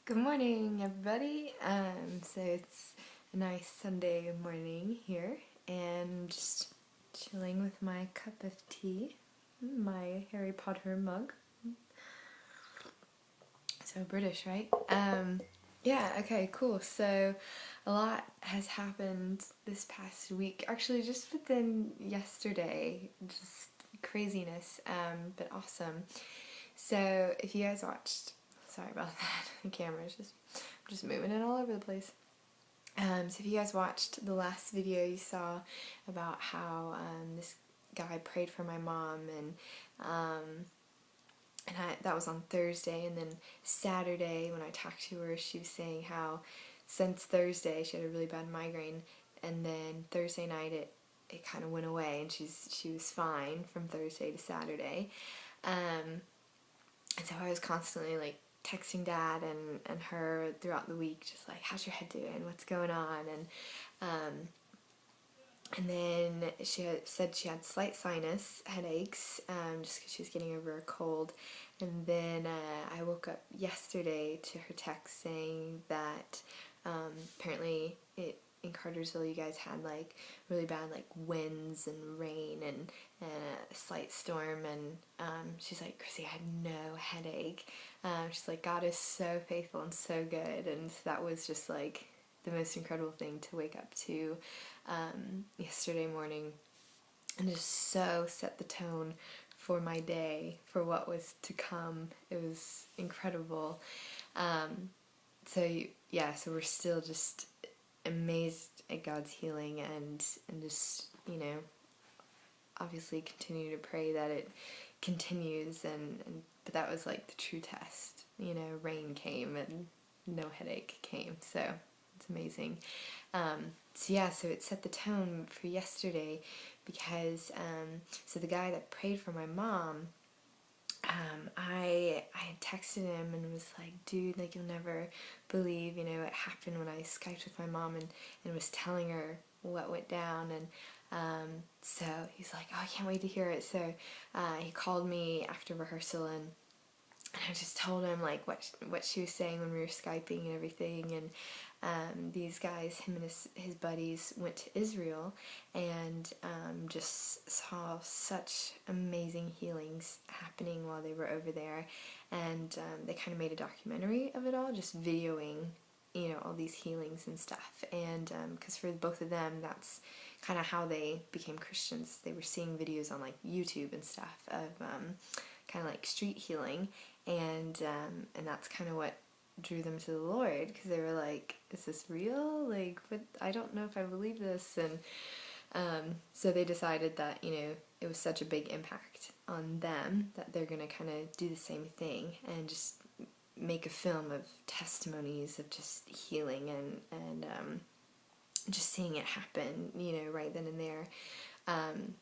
Good morning, everybody. So it's a nice Sunday morning here, and just chilling with my cup of tea, my Harry Potter mug. So British, right? Yeah, okay, cool. So a lot has happened this past week. Actually, just within yesterday, just craziness, but awesome. So if you guys watched, sorry about that, the camera's just moving it all over the place. So if you guys watched the last video, you saw about how this guy prayed for my mom, that was on Thursday, and then Saturday when I talked to her, she was saying how since Thursday she had a really bad migraine, and then Thursday night it kind of went away, and she was fine from Thursday to Saturday. And so I was constantly like texting Dad and her throughout the week, just like, how's your head doing? What's going on? And then said she had slight sinus headaches, just because she was getting over a cold. And then I woke up yesterday to her text saying that apparently in Cartersville you guys had like really bad like winds and rain and a slight storm, and she's like, Chrissy, I had no headache. She's like, God is so faithful and so good, and so that was just like the most incredible thing to wake up to yesterday morning, and just so set the tone for my day, for what was to come. It was incredible. So yeah, so we're still just amazed at God's healing, and just, obviously continue to pray that it continues, but that was like the true test. Rain came and no headache came, so it's amazing. So yeah, so it set the tone for yesterday, because so the guy that prayed for my mom, I had texted him and was like, dude, like, you'll never believe, what happened when I Skyped with my mom and was telling her what went down. And so he's like, oh, I can't wait to hear it. So he called me after rehearsal, and I just told him like what she was saying when we were Skyping and everything. And these guys, him and his buddies, went to Israel, and just saw such amazing healings happening while they were over there. And they kind of made a documentary of it all, just videoing all these healings and stuff. And because for both of them, that's kind of how they became Christians. They were seeing videos on like YouTube and stuff of kind of like street healing, and that's kind of what drew them to the Lord, because they were like, is this real? Like, but I don't know if I believe this. And so they decided that it was such a big impact on them that they're gonna kind of do the same thing and just make a film of testimonies of just healing and just seeing it happen, right then and there.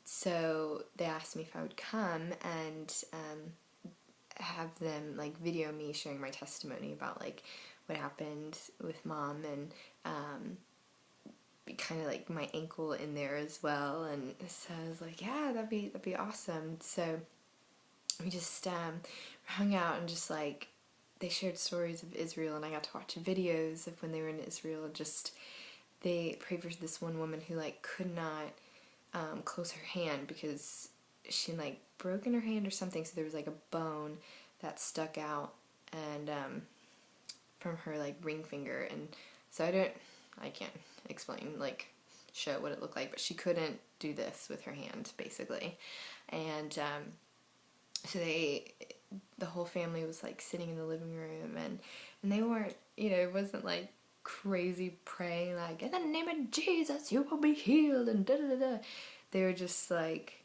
So they asked me if I would come and have them like video me sharing my testimony about like what happened with Mom, and kind of like my ankle in there as well. And so I was like, yeah, that'd be awesome. So we just hung out, and just like they shared stories of Israel, and I got to watch videos of when they were in Israel. Just they prayed for this one woman who like could not close her hand because she like broken her hand or something, so there was like a bone that stuck out, and from her like ring finger. And so I can't explain, like show what it looked like, but she couldn't do this with her hand basically. And so the whole family was like sitting in the living room, and they weren't, it wasn't like crazy praying like, in the name of Jesus you will be healed and da da da. They were just like,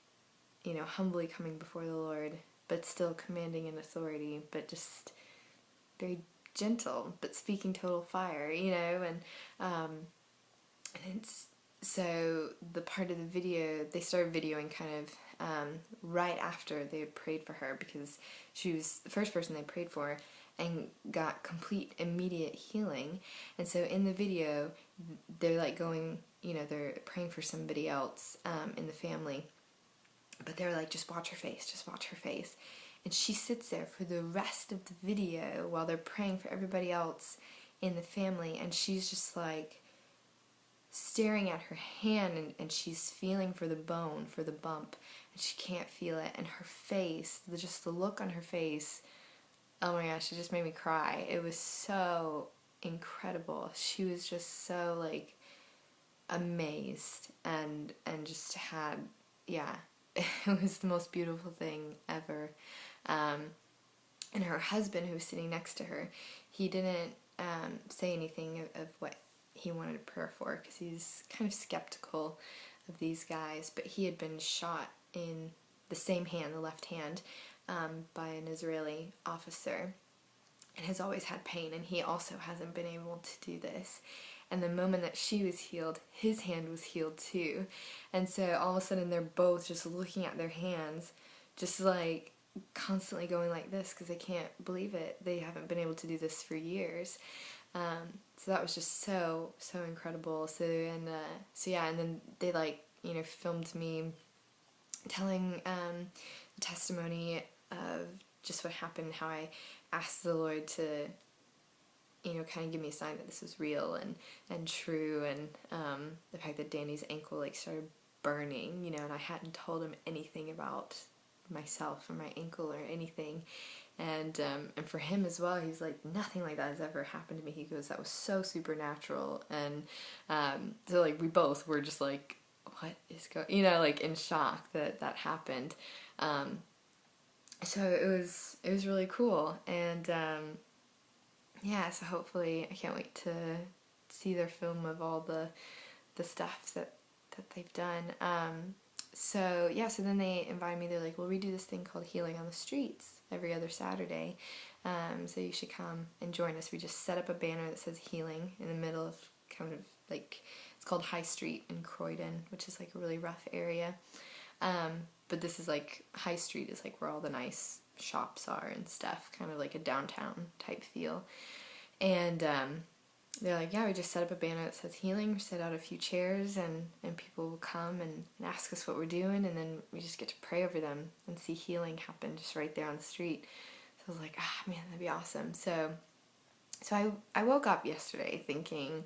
humbly coming before the Lord, but still commanding in authority, but just very gentle, but speaking total fire, and it's, so the part of the video, they started videoing kind of right after they had prayed for her, because she was the first person they prayed for and got complete immediate healing. And so in the video, they're like going, they're praying for somebody else in the family, but they were like, just watch her face, just watch her face. And she sits there for the rest of the video while they're praying for everybody else in the family, and she's just like staring at her hand, and she's feeling for the bone, for the bump, and she can't feel it. And her face, just the look on her face, oh my gosh, it just made me cry. It was so incredible. She was just so like amazed and just had, yeah, it was the most beautiful thing ever. And her husband, who was sitting next to her, he didn't say anything of what he wanted prayer for, because he's kind of skeptical of these guys. But he had been shot in the same hand, the left hand, by an Israeli officer, and has always had pain, and he also hasn't been able to do this. And the moment that she was healed, his hand was healed too. And so all of a sudden they're both just looking at their hands, just like constantly going like this, because they can't believe it. They haven't been able to do this for years. So that was just so incredible. So yeah, and then they like, you know, filmed me telling the testimony of just what happened, how I asked the Lord to, you know, kind of give me a sign that this was real and true, and the fact that Danny's ankle like started burning, you know, and I hadn't told him anything about myself or my ankle or anything. And for him as well, he's like, nothing like that has ever happened to me. He goes, that was so supernatural. And so like we both were just like, what is going, you know, like in shock that that happened. So it was really cool. And yeah, so hopefully, I can't wait to see their film of all the stuff that they've done. So yeah, so then they invited me. They're like, well, we do this thing called Healing on the Streets every other Saturday, so you should come and join us. We just set up a banner that says healing in the middle of kind of like, it's called High Street in Croydon, which is like a really rough area. But this is like, High Street is like where all the nice shops are and stuff, kind of like a downtown type feel. And they're like, yeah, we just set up a banner that says healing, we set out a few chairs, and people will come and ask us what we're doing, and then we just get to pray over them and see healing happen just right there on the street. So I was like, man, that'd be awesome. So I woke up yesterday thinking,